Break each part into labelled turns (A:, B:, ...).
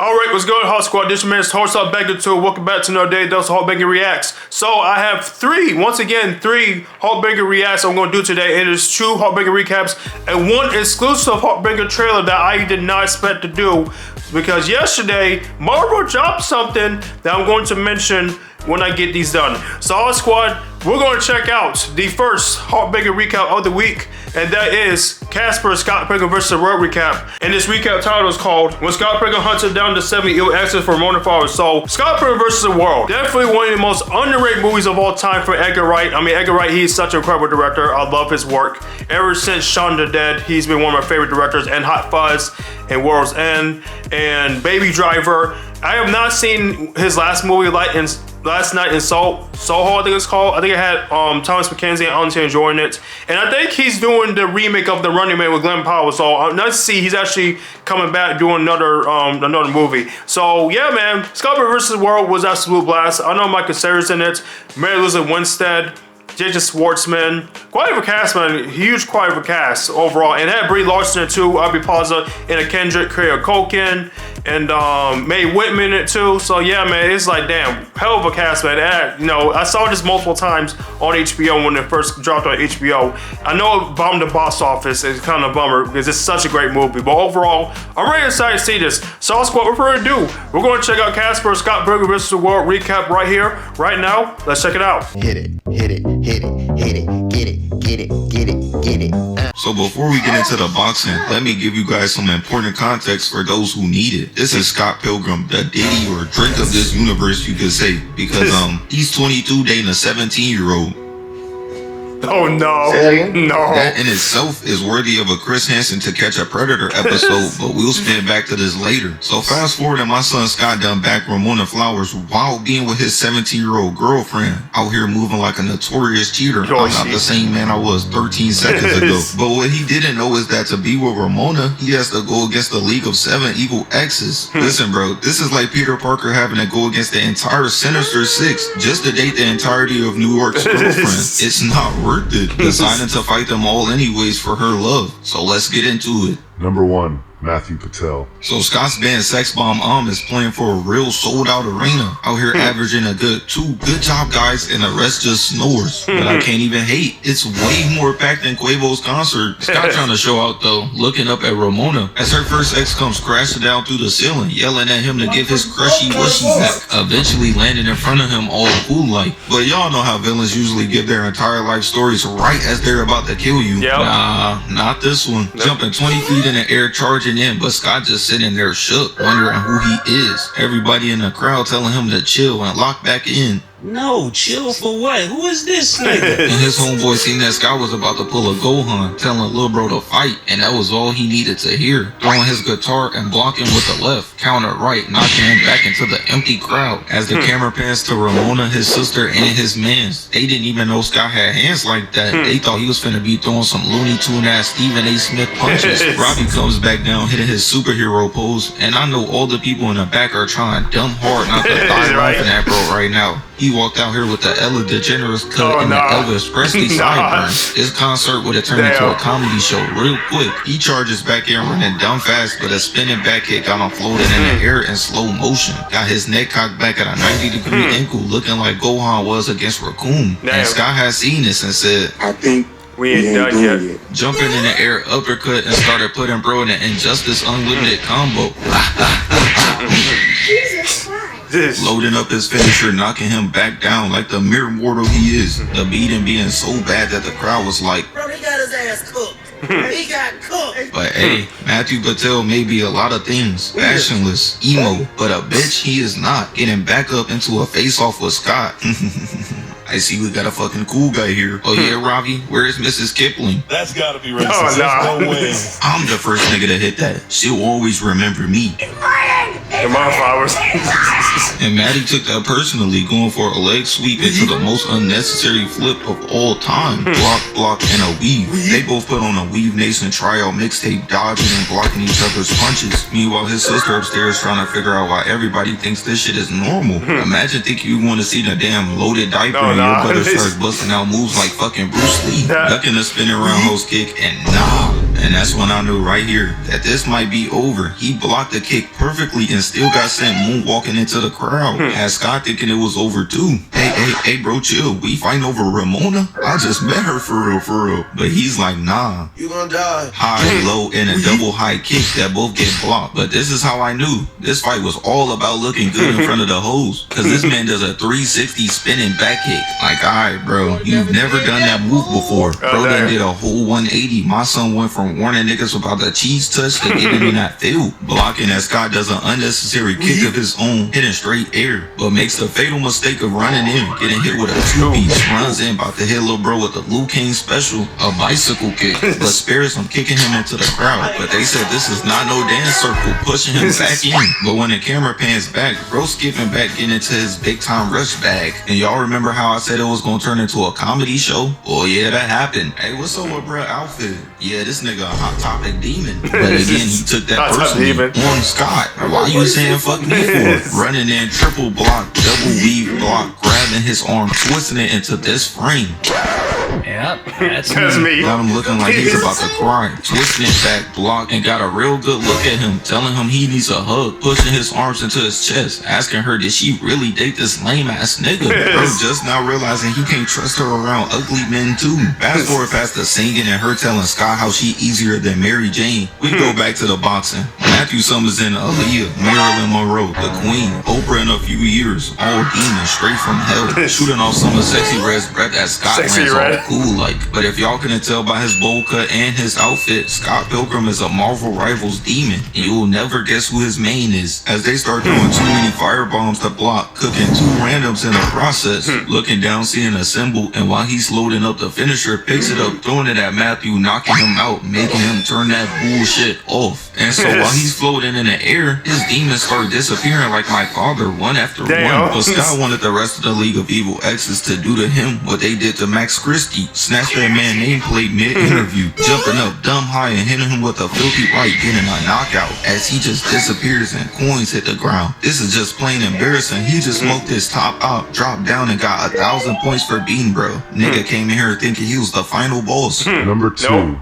A: Alright, what's going on, HawkSquad? This is your man's HawkBanger 2. Welcome back to another day. That's HawkBanger Reacts. So I have three HawkBanger Reacts I'm going to do today. And it's 2 HawkBanger recaps and 1 exclusive HawkBanger trailer that I did not expect to do. Because yesterday, Marvel dropped something that I'm going to mention when I get these done. So HawkSquad, we're going to check out the first HawkBanger recap of the week. And that is Casper Scott Pilgrim vs. the World recap. And this recap title is called When Scott Pilgrim Hunted Down the 7 EXES for Ramona Flowers. So Scott Pilgrim vs. the World, definitely one of the most underrated movies of all time for Edgar Wright. I mean, Edgar Wright, he's such an incredible director. I love his work. Ever since Shaun the Dead, he's been one of my favorite directors, and Hot Fuzz and World's End and Baby Driver. I have not seen his last movie, Last Night in Soho, I think it's called. I think it had Thomas McKenzie and Alan Taylor joining it. And I think he's doing the remake of The Running Man with Glenn Powell. So nice to see he's actually coming back doing another movie. So yeah, man, Scott vs. World was absolute blast. I know Michael Cera's in it, Mary Elizabeth Winstead, Jason Schwartzman, quite of a cast, man. Huge quite of a cast overall. And it had Brie Larson in it too, Aubrey Plaza, and a Kendrick, Kaya Culkin, and Mae Whitman in it too. So yeah, man, it's like, damn, hell of a cast, man. And, you know, I saw this multiple times on HBO when it first dropped on HBO. I know it bombed the box office. It's kind of a bummer because it's such a great movie. But overall, I'm really excited to see this. So HawkSquad, what we're gonna do, we're gonna check out Casper Scott Pilgrim vs. the World recap right here, right now. Let's check it out.
B: Hit it, hit it, hit it, hit it, get it, get it, get it, get it.
C: So before we get into the boxing, let me give you guys some important context for those who need it. This is Scott Pilgrim, the Diddy or Drake of this universe, you could say, because he's 22 dating a 17-year-old.
A: Oh no, no.
C: That in itself is worthy of a Chris Hansen To Catch a Predator episode, but we'll spin back to this later. So fast forward and my son Scott done back Ramona Flowers while being with his 17-year-old girlfriend, out here moving like a notorious cheater. I'm not the same man I was 13 seconds ago. But what he didn't know is that to be with Ramona, he has to go against the League of 7 evil exes. Listen bro, this is like Peter Parker having to go against the entire Sinister Six just to date the entirety of New York's girlfriend. It's not worth it, deciding to fight them all anyways for her love. So let's get into it.
D: Number 1, Matthew Patel.
C: So Scott's band Sex Bomb is playing for a real sold out arena, out here averaging a good 2 good job guys and the rest just snores. But I can't even hate, it's way more packed than Quavo's concert. Scott trying to show out though, looking up at Ramona as her first ex comes crashing down through the ceiling, yelling at him to give his crushy wishy back, eventually landing in front of him all cool like. But y'all know how villains usually give their entire life stories right as they're about to kill you. Nah, not this one. Jumping 20 feet in the air, charging in, but Scott just sitting there shook, wondering who he is. Everybody in the crowd telling him to chill and lock back in.
E: No, chill for what? Who is this nigga?
C: And his homeboy seen that Scott was about to pull a Gohan, telling Lil Bro to fight, and that was all he needed to hear. Throwing his guitar and blocking with the left, counter right, knocking him back into the empty crowd. As the camera pans to Ramona, his sister, and his mans, they didn't even know Scott had hands like that. They thought he was finna be throwing some Looney Tune ass Stephen A. Smith punches. Robbie comes back down, hitting his superhero pose, and I know all the people in the back are trying dumb hard not to die laughing at bro right now. He walked out here with the Ella DeGeneres cut and the Elvis Presley sideburns. This concert would have turned into a comedy show real quick. He charges back in running dumb fast, but a spinning back kick got him floating in the air in slow motion. Got his neck cocked back at a 90-degree ankle, looking like Gohan was against Raccoon. And Scott had seen this and said,
B: I think
A: we ain't done yet.
C: Jumping in the air uppercut and started putting bro in an Injustice Unlimited combo.
B: Jesus Christ.
C: Loading up his finisher, knocking him back down like the mere mortal he is. The beating being so bad that the crowd was like,
B: Bro, he got his ass cooked. He got cooked.
C: But hey, Matthew Patel may be a lot of things. Passionless, emo, but a bitch he is not. Getting back up into a face-off with Scott. I see we got a fucking cool guy here. Oh yeah, Robbie, where is Mrs. Kipling?
E: That's gotta be racist. No way.
C: I'm the first nigga to hit that. She'll always remember me.
A: Ramona Flowers.
C: And Maddie took that personally, going for a leg sweep into the most unnecessary flip of all time. Block, and a weave. They both put on a Weave Nation tryout mixtape, dodging and blocking each other's punches. Meanwhile, his sister upstairs trying to figure out why everybody thinks this shit is normal. Imagine thinking you want to see the damn loaded diaper and your brother starts busting out moves like fucking Bruce Lee. Ducking a spinning roundhouse kick and nah. And that's when I knew right here that this might be over. He blocked the kick perfectly and still got sent moonwalking into the crowd. Had Scott thinking it was over too. Hey, bro, chill. We fighting over Ramona? I just met her for real. But he's like, nah.
F: You gonna die.
C: High, low, and a double high kick that both get blocked. But this is how I knew. This fight was all about looking good in front of the hoes. Cause this man does a 360 spinning back kick. Like, alright, bro, you've never done that move before. Bro done did a whole 180. My son went from warning niggas about the cheese touch to getting in that field. Blocking as Scott does an unnecessary kick of his own, hitting straight air. But makes the fatal mistake of running in, getting hit with a two-piece. Runs in, about to hit little bro with the Liu Kang special, a bicycle kick. But spares him, kicking him into the crowd. But they said this is not no dance circle, pushing him back in. But when the camera pans back, bro skipping back, getting into his big time rush bag. And y'all remember how I said it was gonna turn into a comedy show? Oh yeah, that happened. Hey, what's up with bro outfit? Yeah, this nigga a Hot Topic demon. But again, he took that personally on Scott. Why you saying fuck me for? Running in triple block, double weave block, grabbing his arm, twisting it into this frame.
G: Yep, that's
A: me.
C: Got him looking like he's about to cry. Twisting it back, block, and got a real good look at him, telling him he needs a hug, pushing his arms into his chest, asking her did she really date this lame ass nigga. Bro just now realizing he can't trust her around ugly men too. Fast forward past the singing and her telling Scott how she easier than Mary Jane. We go back to the boxing. Matthew Summers in Aaliyah, Marilyn Monroe, the Queen, Oprah in a few years, all demons straight from hell, shooting off some of Sexy Red's breath at Scott lands all cool like. But if y'all couldn't tell by his bowl cut and his outfit, Scott Pilgrim is a Marvel Rivals demon, and you will never guess who his main is. As they start doing too many firebombs to block, cooking two randoms in the process, looking down, seeing a symbol, and while he's loading up the finisher, picks it up, throwing it at Matthew, knocking him out, making him turn that bullshit off. And so while he's floating in the air, his demons start disappearing like my father, one after one. But Scott wanted the rest of the League of Evil Exes to do to him what they did to Max Christie. Snatch that man nameplate mid-interview, jumping up dumb high and hitting him with a filthy right, getting a knockout as he just disappears and coins hit the ground. This is just plain embarrassing. He just smoked his top up, dropped down and got 1,000 points for beating bro. Nigga came in here thinking he was the final boss.
D: Number 2,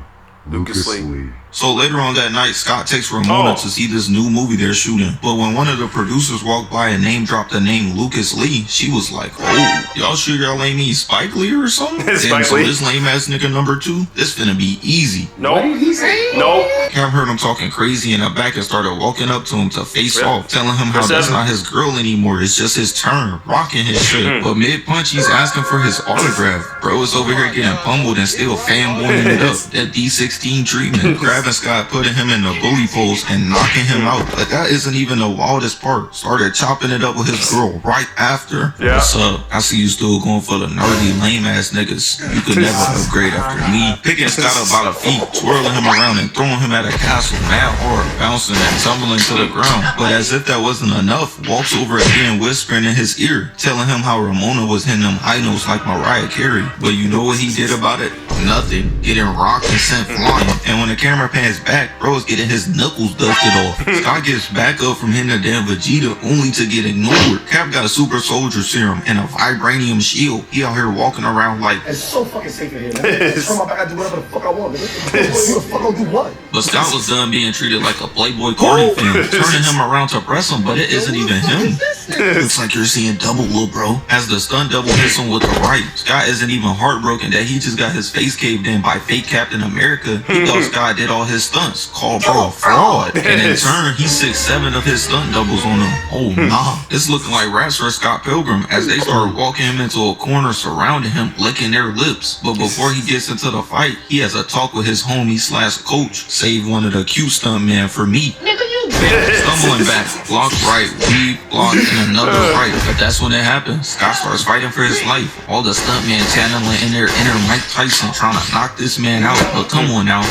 D: Lucas Lee.
C: So later on that night, Scott takes Ramona to see this new movie they're shooting. But when one of the producers walked by and name dropped the name Lucas Lee, she was like, oh, y'all sure y'all ain't me Spike Lee or something? Damn, so this lame ass nigga number 2, this finna be easy.
A: No. What did he say? No.
C: Cam heard him talking crazy in the back and started walking up to him to face off, telling him how that's not his girl anymore, it's just his turn, rocking his shit. But mid-punch, he's asking for his autograph. Bro is over here getting pummeled and still fanboying it up. That D16 treatment. Grabbing Scott, putting him in the bully pose and knocking him out. But that isn't even the wildest part. Started chopping it up with his girl right after. What's up? I see you still going for the nerdy lame ass niggas. You could never upgrade after me. Picking Scott up by the feet, twirling him around and throwing him at a castle, mad hard, bouncing and tumbling to the ground. But as if that wasn't enough, walks over again, whispering in his ear, telling him how Ramona was hitting them high notes like Mariah Carey. But you know what he did about it? Nothing. Getting rocked and sent flying. And when the camera pans back, bro's getting his knuckles dusted off. Scott gets back up from hitting a damn Vegeta only to get ignored. Cap got a super soldier serum and a vibranium shield. He out here walking around like,
F: it's so fucking safe in here, man. From my back, I do whatever the fuck I want, man. Who the fuck gonna do what?
C: But Scott was done being treated like a Playboy Cardi fan, turning him around to press him, but it isn't even him. Looks like you're seeing double, little bro. As the stun double hits him with the right, Scott isn't even heartbroken that he just got his face caved in by fake Captain America. He thought Scott did all his stunts, called bro a fraud. And in turn, he 6-7 of his stunt doubles on him. Oh nah. It's looking like raps for Scott Pilgrim as they start walking him into a corner surrounding him, licking their lips. But before he gets into the fight, he has a talk with his homie / coach. Save one of the cute stunt man for me. Stumbling back, block right, weave, block, and another right. But that's when it happens. Scott starts fighting for his life. All the stuntmen channeling in their inner Mike Tyson trying to knock this man out. But come on now.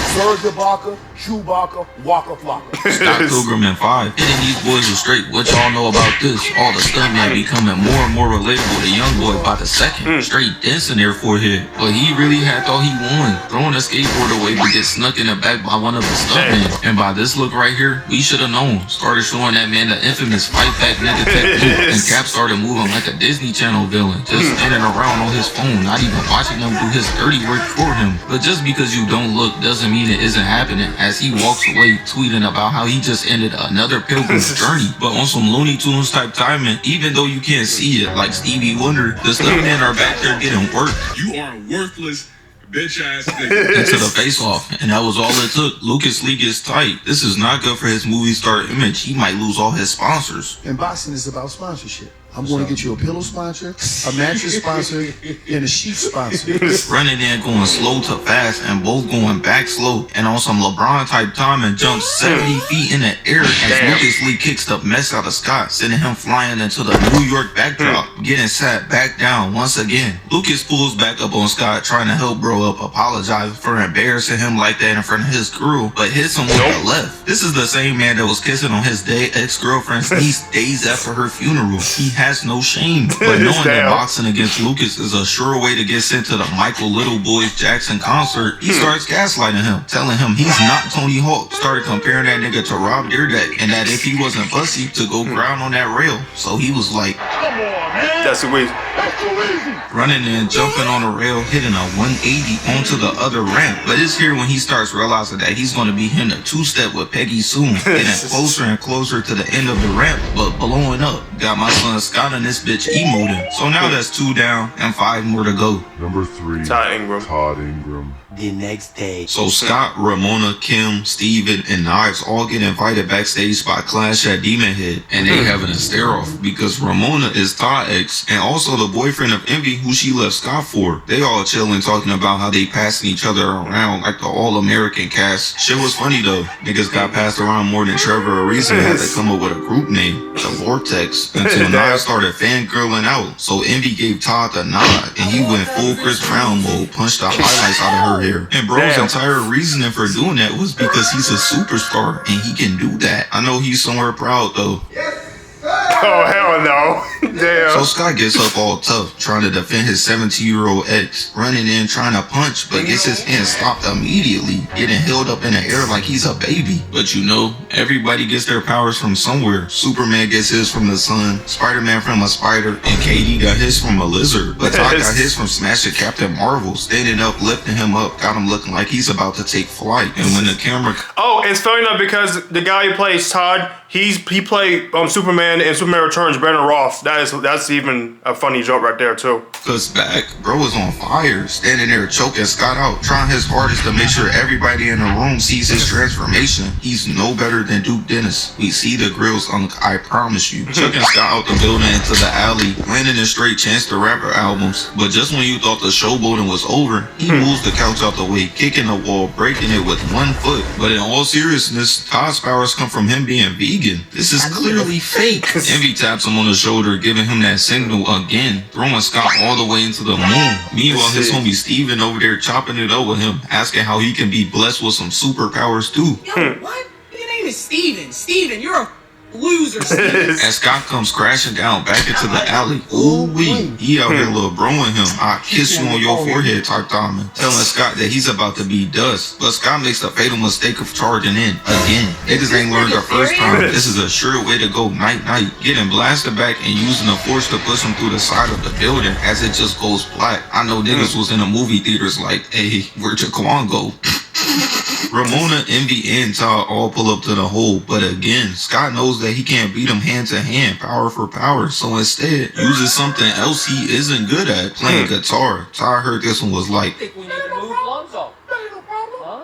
F: Chewbacca, Waka Flocka.
C: Scott Pilgrim in 5. Hitting these boys was straight. What y'all know about this? All the stuntmen becoming more and more relatable to young boy by the second. Straight dancing their forehead. But he really had thought he won. Throwing a skateboard away but gets snuck in the back by one of the stuntmen. And by this look right here, we should have unknown started showing that man the infamous fight back nigga technique, and Cap started moving like a Disney Channel villain, just standing around on his phone, not even watching him do his dirty work for him. But just because you don't look doesn't mean it isn't happening, as he walks away tweeting about how he just ended another Pilgrim's journey, but on some Looney Tunes type timing. Even though you can't see it like Stevie Wonder, the stuntmen are back there getting work.
H: You are a worthless bitch ass nigga.
C: Into the face off, and that was all it took. Lucas Lee gets tight. This is not good for his movie star image. He might lose all his sponsors.
F: And boxing is about sponsorship. I'm going to get you a pillow sponsor, a mattress sponsor, and a sheet sponsor.
C: Running in going slow to fast, and both going back slow, and on some LeBron type time, and jumps 70 feet in the air as Lucas Lee kicks the mess out of Scott, sending him flying into the New York backdrop, getting sat back down once again. Lucas pulls back up on Scott, trying to help bro up, apologize for embarrassing him like that in front of his girl, but hits him with the left. This is the same man that was kissing on his ex-girlfriend's niece days after her funeral. He has no shame, but knowing that boxing against Lucas is a sure way to get sent to the Michael Little Boys Jackson concert, he starts gaslighting him, telling him he's not Tony Hawk, started comparing that nigga to Rob Dyrdek, and that if he wasn't pussy to go ground on that rail. So he was like, come on, man.
A: That's the way.
C: Running in, jumping on a rail, hitting a 180 onto the other ramp. But it's here when he starts realizing that he's going to be hitting a two-step with Peggy soon, getting closer and closer to the end of the ramp, but blowing up. Got my son Scott and this bitch emoting. So now that's 2 down and 5 more to go.
D: Number 3,
A: Todd Ingram.
D: Todd Ingram.
B: The next day.
C: So Scott, Ramona, Kim, Steven, and Knives all get invited backstage by Clash at Demon Head, and they having a stare-off because Ramona is Todd ex and also the boyfriend of Envy, who she left Scott for. They all chilling, talking about how they passing each other around like the all-American cast. Shit was funny though. Niggas got passed around more than Trevor Ariza had to come up with a group name, the Vortex, until Knives started fangirling out. So Envy gave Todd the nod, and he went full Chris Brown mode, punched the highlights out of her hair. And bro's entire reasoning for doing that was because he's a superstar and he can do that. I know he's somewhere proud though.
A: Oh, hell no. Damn.
C: So Scott gets up all tough, trying to defend his 17-year-old ex, running in trying to punch, but gets his hand stopped immediately, getting held up in the air like he's a baby. But you know, everybody gets their powers from somewhere. Superman gets his from the sun, Spider-Man from a spider, and Katie got his from a lizard. But Todd got his from smashing Captain Marvel, standing up, lifting him up, got him looking like he's about to take flight. And when the camera...
A: Oh, it's funny enough because the guy who plays Todd, he played Superman in Superman Returns, Brandon Roth. That's even a funny joke right there too.
C: Cause back, bro was on fire, standing there choking Scott out, trying his hardest to make sure everybody in the room sees his transformation. He's no better than Duke Dennis. We see the grills, I promise you. Chucking Scott out the building into the alley, landing in straight Chance the Rapper albums. But just when you thought the showboating was over, he moves the couch out the way, kicking the wall, breaking it with 1 foot. But in all seriousness, Todd's powers come from him being vegan. This is clearly fake. Envy taps him on the shoulder, giving him that signal again, throwing Scott all the way into the moon. Meanwhile, his homie Steven over there chopping it up with him, asking how he can be blessed with some superpowers too.
I: Yo, what? Your name is Steven. Steven, you're a loser, Steven.
C: As Scott comes crashing down back into the alley, ooh-wee, he out here little broing him. I kiss you on your forehead type timing, telling Scott that he's about to be dust. But Scott makes the fatal mistake of charging in again. Niggas ain't learned the first time. This is a sure way to go night-night, getting blasted back and using the force to push him through the side of the building as it just goes black. I know niggas was in the movie theaters like, hey, where'd Jaquan go? Ramona, Envy, and Todd all pull up to the hole, but again, Scott knows that he can't beat him hand to hand, power for power, so instead, uses something else he isn't good at, playing guitar. Todd heard this one was like,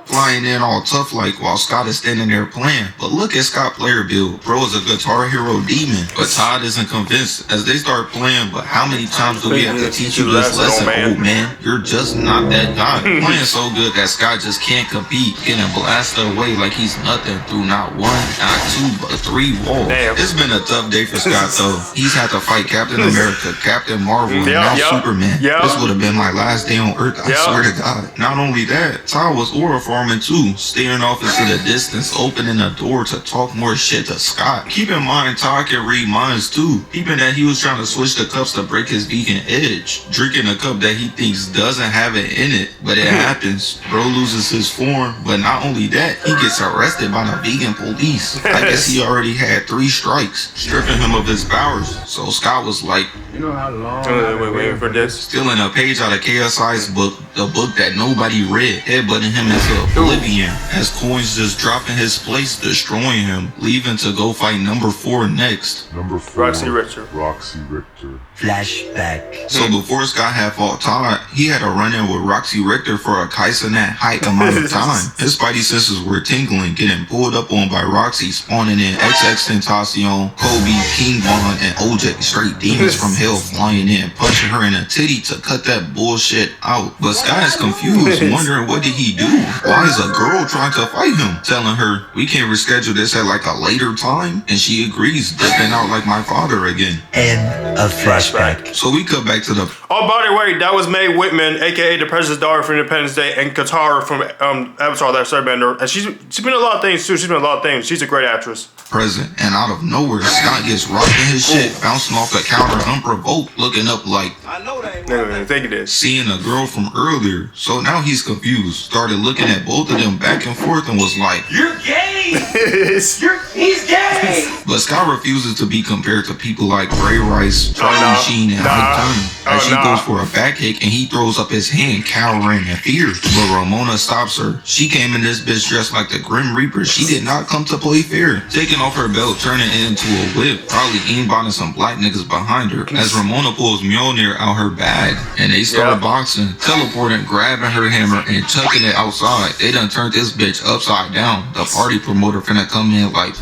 C: flying in all tough like while Scott is standing there playing. But look at Scott player build. Bro is a guitar hero demon. But Todd isn't convinced as they start playing. But how many times do we have to teach you this lesson? Old man, you're just not that guy. Playing so good that Scott just can't compete, getting blasted away like he's nothing through not 1, not 2, but 3 walls. It's been a tough day for Scott though. He's had to fight Captain America, Captain Marvel, and now Superman. This would have been my last day on Earth, I swear to God. Not only that, Todd was Aura for Foreman too, staring off into the distance, opening a door to talk more shit to Scott. Keep in mind, Todd can read minds too, peeping that he was trying to switch the cups to break his vegan edge, drinking a cup that he thinks doesn't have it in it, but it happens. Bro loses his form, but not only that, he gets arrested by the vegan police. I guess he already had 3 strikes, stripping him of his powers. So Scott was like,
F: You know how long
A: wait for this.
C: stealing a page out of KSI's book, the book that nobody read, headbutting him into oblivion, as coins just drop in his place, destroying him, leaving to go fight number 4 next.
D: Number 4.
A: Roxy Richter.
D: Roxy Richter.
B: Flashback.
C: So before Scott had fought Todd, he had a run-in with Roxy Richter for a Kaisenet height amount of time. His spidey senses were tingling, getting pulled up on by Roxy, spawning in XXXTentacion, Kobe, King Von, and OJ, straight demons from hell flying in, punching her in a titty to cut that bullshit out. But Scott is confused, wondering what did he do? Why is a girl trying to fight him? Telling her, we can reschedule this at like a later time, and she agrees, dipping out like my father again.
B: End of flashback.
C: So we cut back to the
A: Oh, by the way, that was Mae Whitman, aka the President's Daughter from Independence Day, and Katara from Avatar: The Last Airbender. And she's been in a lot of things too. She's been in a lot of things. She's a great actress.
C: present, and out of nowhere, Scott gets rocked in his shit, bouncing off the counter unprovoked, looking up like,
I: I know that ain't
A: I think it is.
C: seeing a girl from earlier. So now he's confused, started looking at both of them back and forth and was like,
I: You're gay! He's gay!
C: but Scott refuses to be compared to people like Ray Rice, Charlie Sheen, and Ike Turner. As she goes for a back kick and he throws up his hand, cowering in fear. But Ramona stops her. She came in this bitch dressed like the Grim Reaper. She did not come to play fair. Taking off her belt, turning it into a whip, probably aimbotting some black niggas behind her. As Ramona pulls Mjolnir out her bag and they start boxing, teleporting, grabbing her hammer and chucking it outside. They done turned this bitch upside down. The party promoter finna come in like,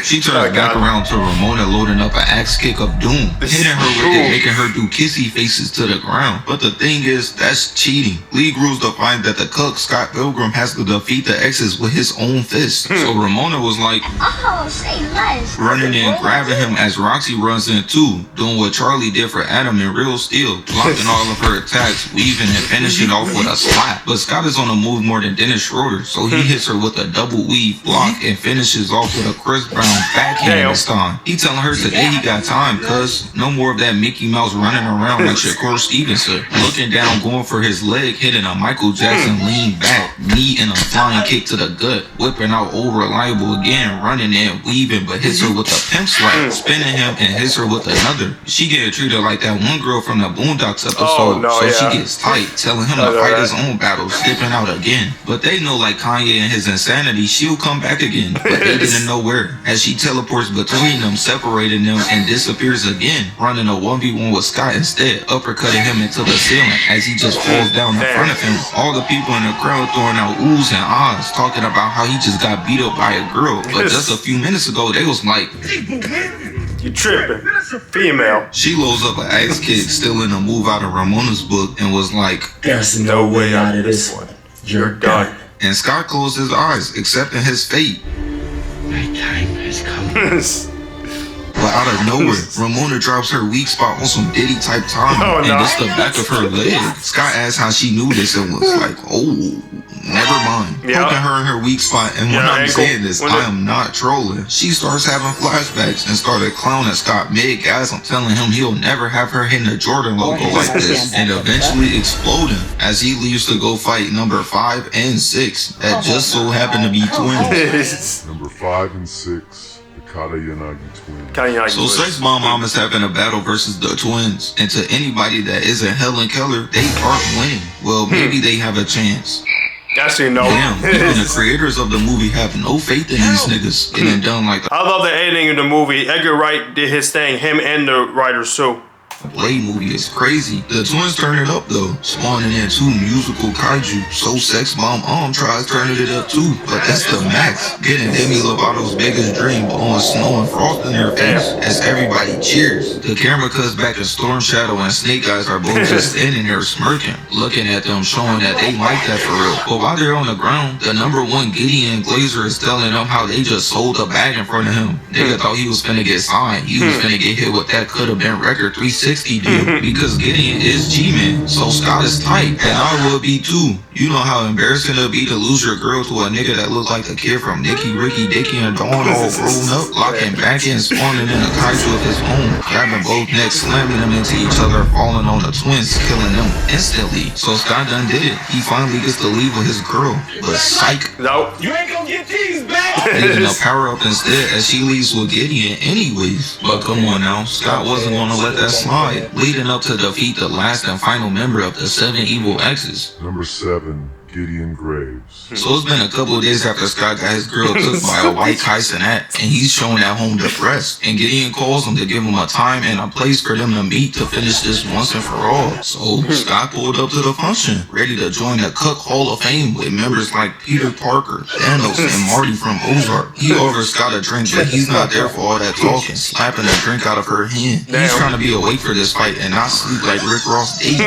C: she turns back around to Ramona loading up an axe kick of doom, hitting her with it, making her do kissy faces to the ground. But the thing is, that's cheating. League rules define that the cuck Scott Pilgrim has to defeat the EXES with his own fist. So Ramona was like,
J: oh, say less.
C: running in, grabbing him as Roxy runs in too, doing what Charlie did for Adam in Real Steel, blocking all of her attacks, weaving and finishing off with a slap. But Scott is on the move more than Dennis Schroeder, so he hits her with a double weave block and finishes off with a Chris Brown backhand this time. He telling her today he got time, cuz no more of that Mickey Mouse running around like Shakur Stevenson. Looking down, going for his leg, hitting a Michael Jackson lean back, knee and a flying kick to the gut, whipping out Old Reliable again, running in, weaving, but hits her with a pimp slap, spinning him and hits her with another. She getting treated like that one girl from the Boondocks episode, she gets tight, telling him to fight his own battles, dipping out again. But they know like Kanye and his insanity, she'll come back again, but they didn't know where, as she teleports between them, separating them, and disappears again, running a 1v1 with Scott instead, uppercutting him into the ceiling as he just falls down in front of him. All the people in the crowd throwing out oohs and ahs, talking about how he just got beat up by a girl, but just a few minutes ago they was like,
A: you tripping, female.
C: She loads up an axe kick, stealing a move out of Ramona's book, and was like,
B: There's no way out of this one. You're done.
C: and Scott closed his eyes, accepting his fate.
B: My time has come.
C: But out of nowhere, Ramona drops her weak spot on some Diddy type time, and just the back of her leg. Scott asked how she knew this and was like, oh, never mind. Poking her in her weak spot, and when I'm saying this, I am not trolling. She starts having flashbacks and started clowning Scott mid-gasm, telling him he'll never have her hitting the Jordan logo like this, and eventually exploding as he leaves to go fight number 5 and 6 that just so happen to be twins.
D: Number 5 and 6. Katayanagi twins.
C: So Sex Bomb Mom is having a battle versus the twins, and to anybody that isn't Helen Keller, they aren't winning. Well, maybe they have a chance.
A: Actually, no.
C: Damn, even the creators of the movie have no faith in these niggas getting done like the
A: I love the editing of the movie. Edgar Wright did his thing, him and the writers too.
C: Blade movie is crazy. The twins turn it up though, spawning in 2 musical kaiju. So Sex Bomb tries turning it up too, but that's the max. Getting Demi Lovato's biggest dream, blowing snow and frost in their face as everybody cheers. The camera cuts back to Storm Shadow and Snake Eyes are both just standing there smirking, looking at them, showing that they like that for real. But while they're on the ground, the number 1 Gideon Glazer is telling them how they just sold a bag in front of him. Nigga thought he was finna get signed. He was finna get hit with that could have been record 360 60 deal because Gideon is G-Man, so Scott is tight, and I would be too. You know how embarrassing it'd be to lose your girl to a nigga that looked like the kid from Nicky, Ricky, Dickie, and Dawn, all grown up, locking back in, spawning in a kaiju of his own, grabbing both necks, slamming them into each other, falling on the twins, killing them instantly. So Scott done did it. He finally gets to leave with his girl, but psych.
A: Nope.
E: You ain't gonna get these back.
C: Taking a power up instead as she leaves with Gideon anyways. But come on now, Scott wasn't gonna let that slide, leading up to defeat the last and final member of the 7 evil exes.
D: Number 7, Gideon Graves.
C: So it's been a couple of days after Scott got his girl took by a white Kaisenat, and he's showing at home depressed. And Gideon calls him to give him a time and a place for them to meet to finish this once and for all. So Scott pulled up to the function, ready to join the Cook Hall of Fame with members like Peter Parker, Thanos, and Marty from Ozark. He offers Scott a drink, but he's not there for all that talking, slapping a drink out of her hand. He's trying to be awake for this fight and not sleep like Rick Ross did.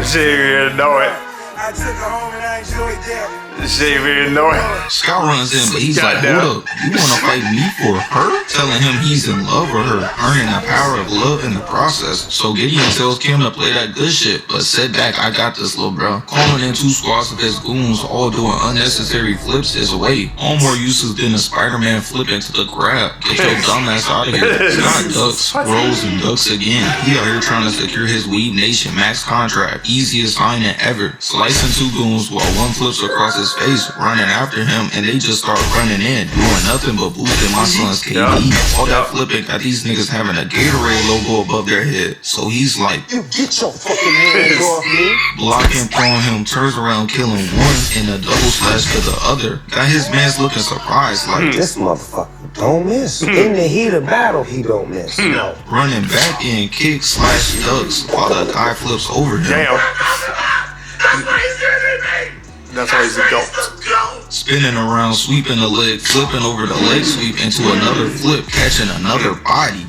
A: She didn't even know it.
K: I took her home and I enjoyed that.
A: She didn't even know it.
C: Scott runs in, but he's like, hold up, you wanna fight me for her? Telling him he's in love with her, earning the power of love in the process. So Gideon tells Kim to play that good shit, but sit back, I got this, little bro. Calling in 2 squads of his goons, all doing unnecessary flips his way. All more useless than a Spider-Man flip into the grab. Get your dumb ass out of here. Scott ducks, rolls, and ducks again. He out here trying to secure his Weed Nation max contract. Easiest signing ever. Slicing 2 goons while one flips across his face, running after him, and they just start running in, doing nothing but boosting my son's KD. All that flipping got these niggas having a Gatorade logo above their head. So he's like,
K: You get your fucking hands off me.
C: blocking, throwing him, turns around, killing one, and a double slash to the other. Got his mans looking surprised, like,
K: This motherfucker don't miss. In the heat of battle, he don't miss. No.
C: running back in, kick, slash, ducks, while the guy flips over him.
A: Damn. That's why he's a goat.
C: Spinning around, sweeping the leg, flipping over the leg sweep into another flip, catching another body.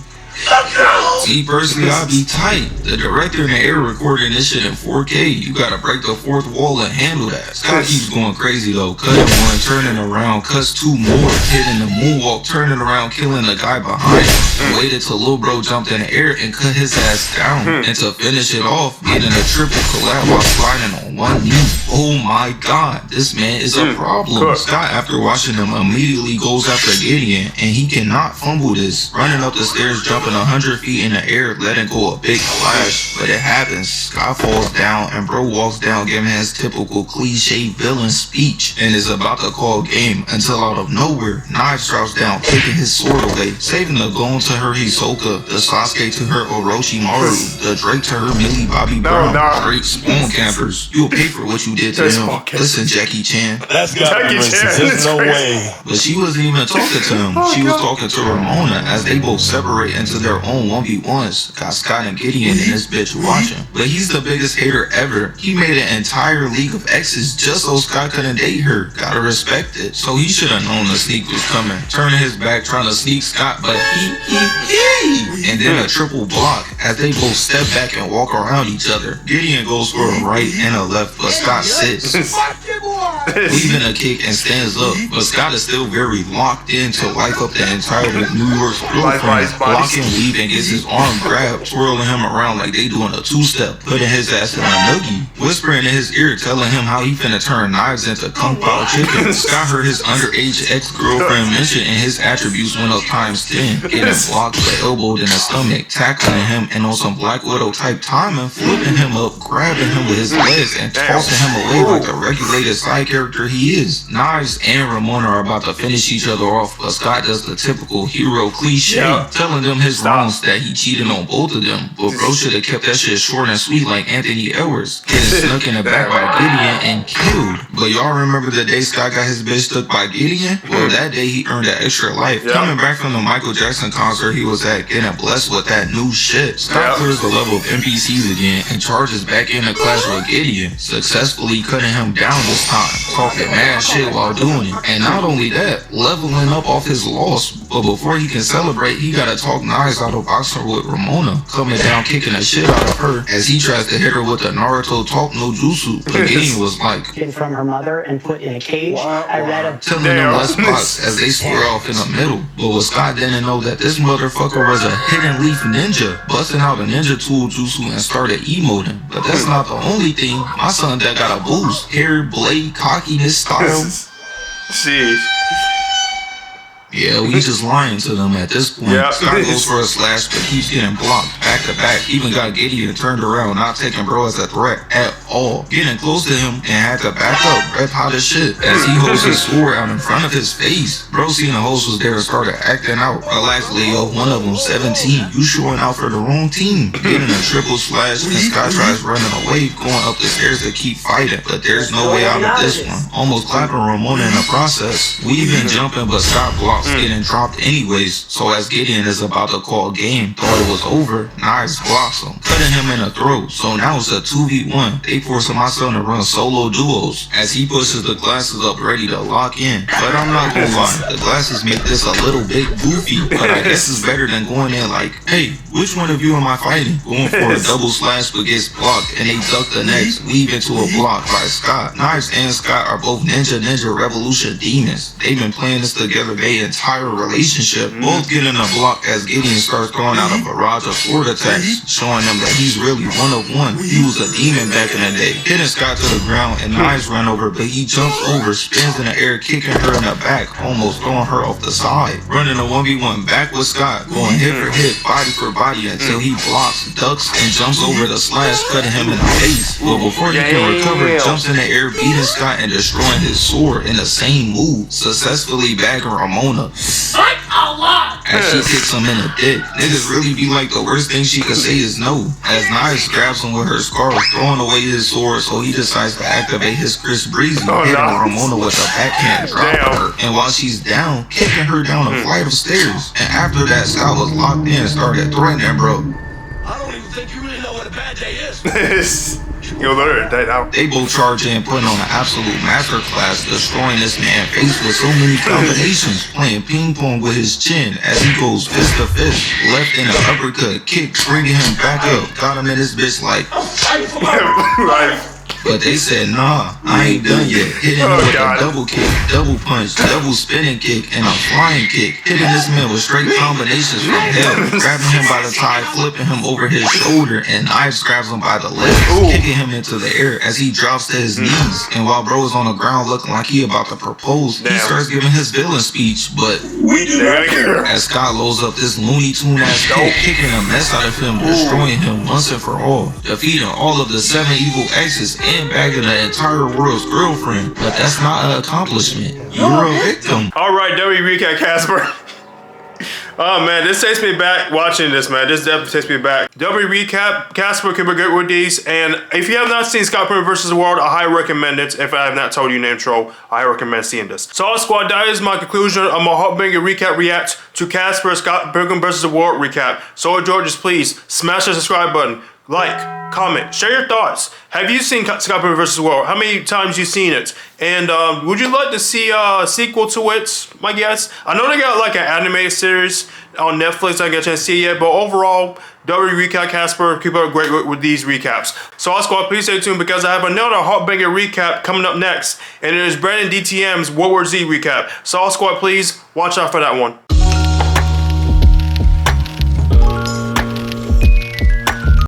C: Me personally, I'd be tight. The director in the air recording this shit in 4K. You gotta break the 4th wall and handle that. Scott keeps going crazy though. Cutting 1, turning around, cuts 2 more, hitting the moonwalk, turning around, killing the guy behind him. Waited till Lil Bro jumped in the air and cut his ass down. And to finish it off, getting a triple collab while sliding on 1 knee. Oh my god, this man is a problem. Scott, after watching him, immediately goes after Gideon, and he cannot fumble this. Running up the stairs, jumping 100 feet in the air, letting go a big flash, but it happens. Scott falls down and bro walks down, giving his typical cliche villain speech, and is about to call game until out of nowhere, Knives drops down, kicking his sword away, saving the Gon to her Hisoka, the Sasuke to her Orochimaru, the Drake to her Millie Bobby Brown. Straight spawn campers. You'll pay for what you did to him. Listen, Jackie Chan.
E: That's gotta be racist. There's no way.
C: But she wasn't even talking to him. She was talking to Ramona as they both separate into their own 1v1s. Got Scott and Gideon and this bitch watching. But he's the biggest hater ever. He made an entire league of exes just so Scott couldn't date her. Gotta respect it. So he should have known the sneak was coming. Turning his back trying to sneak Scott, but he. And then a triple block as they both step back and walk around each other. Gideon goes for a right and a left, but Scott sits. Leaving a kick and stands up, but Scott is still very locked in to life up the entire New York's girlfriend. Blocking, leaving, gets his arm grabbed, twirling him around like they doing a 2-step, putting his ass in a noogie, whispering in his ear, telling him how he finna turn knives into Kung Pao chicken. Scott heard his underage ex-girlfriend mention and his attributes went up ×10, getting blocked but elbowed in the stomach, tackling him and on some Black Widow type timing, flipping him up, grabbing him with his legs and tossing him away like the regulated side character he is. Knives and Ramona are about to finish each other off, but Scott does the typical hero cliche, telling them his wrongs that he cheated on both of them, but bro should have kept that shit short and sweet like Anthony Edwards, getting snuck in the back by Gideon and killed. But y'all remember the day Scott got his bitch stuck by Gideon? Well, that day he earned an extra life. Coming back from the Michael Jackson concert he was at, getting blessed with that new shit. Scott clears the level of NPCs again and charges back in the clash with Gideon, successfully cutting him down this time, talking mad shit while doing it. And not only that, leveling up off his loss But before he can celebrate, he gotta talk Knives out of boxing with Ramona, coming down kicking the shit out of her as he tries to hit her with the Naruto talk no jutsu. But Gideon was like,
L: from her mother and put in a cage. I read a
C: telling them less spots as they square off in the middle. But what Scott didn't know that this motherfucker was a hidden leaf ninja, busting out a ninja tool jutsu and started emoting. But that's not the only thing. My son that got a boost. Hair, blade, cockiness, style.
A: Sheesh.
C: Yeah, we just lying to them at this point.
A: Yeah.
C: Scott goes for a slash, but keeps getting blocked back to back. Even got Gideon turned around, not taking bro as a threat at all. Getting close to him and had to back up, red hot as shit, as he holds his sword out in front of his face. Bro seeing the host was there and started acting out. Relax, Leo, one of them 17. You showing out for the wrong team. Getting a triple slash, and Scott tries running away, going up the stairs to keep fighting. But there's no way out of this one. Almost clapping Ramona in the process. We've been jumping, but Scott blocked. Getting dropped anyways, so as Gideon is about to call game, thought it was over, Knives blocks him, cutting him in the throat. So now it's a 2v1. They forcing my son to run solo duos as he pushes the glasses up ready to lock in. But I'm not gonna lie, the glasses make this a little bit goofy, but I guess it's better than going in like, hey, which one of you am I fighting? Going for a double slash but gets blocked and they duck the next, weave into a block by Scott. Knives and Scott are both Ninja Revolution demons. They've been playing this together their entire relationship. Both getting a block as Gideon starts throwing out a barrage of sword attacks, showing them that he's really one of one. He was a demon back in the day. Hitting Scott to the ground and Knives run over, but he jumps over, spins in the air, kicking her in the back, almost throwing her off the side. Running a 1v1 back with Scott, going hit for hit, body for body until he blocks, ducks, and jumps over the slash, cutting him in the face. But before he can recover, jumps in the air, beating Scott and destroying his sword in the same move, successfully bagging Ramona. As she kicks him in the dick. Niggas really be like the worst thing she could say is no. As Knives grabs him with her scarf, throwing away his sword, so he decides to activate his Chris Breezy, hitting Ramona with a backhand drop her. And while she's down, kicking her down a flight of stairs. And after that, Scott was locked in and started threatening bro.
K: I don't even think you really know what a bad day is.
A: You'll learn that out.
C: They both charge in, putting on an absolute masterclass, destroying this man face with so many combinations, playing ping pong with his chin as he goes fist to fist, left in an uppercut, kick, bringing him back up, got him in his bitch like,
A: Right.
C: but they said, nah, I ain't done yet. Hitting him with a double kick, double punch, double spinning kick, and a flying kick. Hitting this man with straight combinations from hell. Grabbing him by the tie, flipping him over his shoulder, and Knives grabs him by the legs, kicking him into the air as he drops to his knees. And while bro is on the ground looking like he about to propose, he starts giving his villain speech, but
K: We do not care.
C: as Scott loads up this Looney Tune ass kick, kicking the mess out of him, destroying him once and for all, defeating all of the 7 evil exes and bagging the entire world's girlfriend. But that's not an accomplishment. You're a victim.
A: All right, W recap Casper. Oh man, this takes me back watching this, man. This definitely takes me back. W recap, Casper can be good with these. And if you have not seen Scott Pilgrim vs. the World, I highly recommend it. If I have not told you in the intro, I recommend seeing this. So HawkSquad, that is my conclusion of my HawkBanger recap react to Casper Scott Pilgrim vs. the World recap. So Georges, please smash the subscribe button. Like, comment, share your thoughts. Have you seen Scott Pilgrim vs. the World? How many times you seen it? And would you like to see a sequel to it, my guess? I know they got like an animated series on Netflix I didn't get a chance to see yet, but overall, W recap Casper, keep up great with these recaps. So HawkSquad, please stay tuned because I have another HawkBanger recap coming up next, and it is Brandon DTM's World War Z recap. So HawkSquad, please watch out for that one.